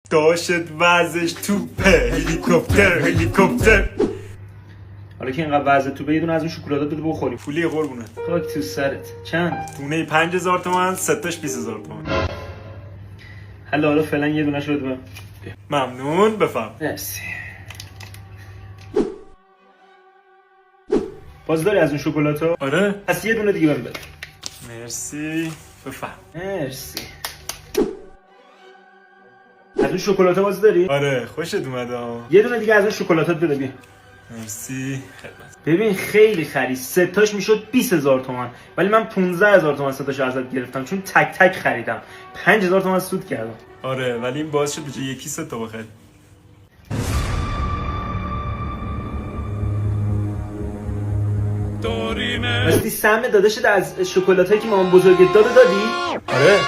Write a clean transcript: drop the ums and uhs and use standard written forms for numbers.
داشت وزش توپه هلیکوپتر. حالا که اینقدر وضع توپه یه دونه از اون شکلاتات بده بخوریم. پولی قربونه. خاک تو سرت. چند؟ دونه 5000 تومان، ستاش 20000 تومان. حالا فعلا یه دونه شد بهم. ممنون، بفهم. مرسی. باز داری از اون شکلاتا؟ آره. پس یه دونه دیگه بهم بده. مرسی، بفهم. مرسی. از اون شکلاتا باز داری؟ آره، خوشت اومده ها. یه دونه دیگه از اون شکلاتات بده بیا. مرسی، خدمت. ببین خیلی خرید، سه تاش میشد 20000 تومان، ولی من 15000 تومان سه تاشو ازت گرفتم چون تک تک خریدم. 5000 تومان سود کردم. آره، ولی این باعث شد به جای یکی سه تا بخری. راستی سهم داداشت از شکلاتایی که مامان بزرگت دادی؟ آره.